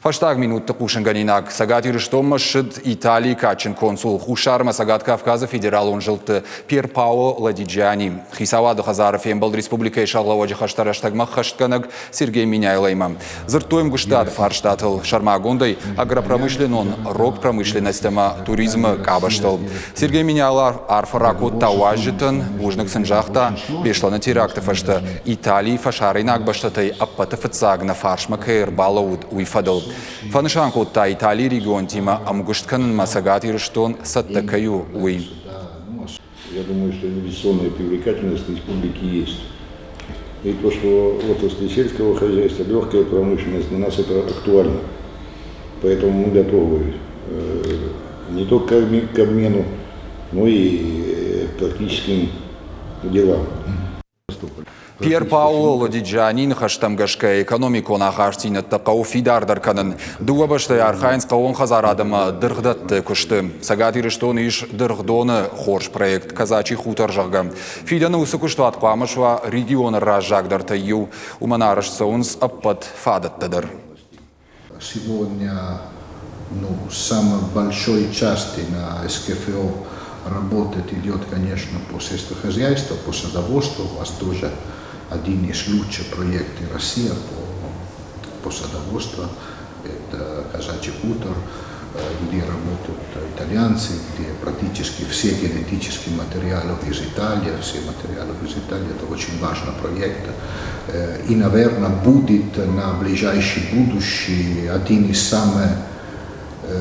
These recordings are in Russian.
Фаштаг минутты кушанганинак. Сагат ирштомма шид Италии качен консул. Хушарма Сагат Кавказа федерал он жилты Пьер Паоло Ладиджани. Хисаваду Хазаров ембал республика Ишаглаводжи хаштараштагмах хаштганаг Сергей Миняйлайма. Зыртуем гуштад фарштатл Шармагундай агропромышленон рок промышленностяма туризма кабаштал. Сергей Миняйлар арфараку тауажитан бужнак сенжахта бешлана теракта фашта Италии фашаринак баштатай аппатафацагна фаршмакер балауд уйфадал. Фаншанку та Италии регион тима амгушткан масагат ирштон саттакаю уй. Я думаю, что инвестиционная привлекательность республики есть. И то, что отрасли сельского хозяйства, легкая промышленность, для нас это актуально. Поэтому мы готовы не только к обмену, но и к практическим делам. Пьер Паоло Ладиджани хаштамгашка экономику на хаштина такау фидар дарканын. Дуабаштай архайнс каон хазарадама дыргдатты кушты. Сагат ирштон иш дыргдоны хорш проект казачий хутор жагам. Фиданы усыкушту аткамышва регион разжагдарта ю. Уманарышца унс аппат фадаттадыр. Сегодня самой большой части на СКФО работает идет, конечно, по сельскохозяйству, по садоводству. У вас тоже один из лучших проектов России по садоводству. Это казачий хутор, где работают итальянцы, где практически все генетические материалы из Италии, все материалы из Италии. Это очень важный проект. И, наверное, будет на ближайшее будущее один из самых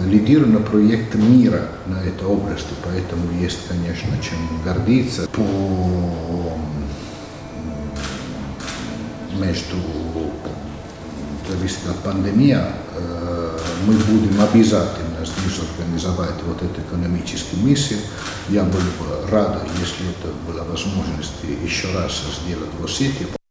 лидирующий проект мира на этой области, поэтому есть, конечно, чем гордиться. Между зависит от пандемии, мы будем обязательно здесь организовать вот эту экономическую миссию. Я был бы рад, если это была возможность еще раз сделать в Осетии.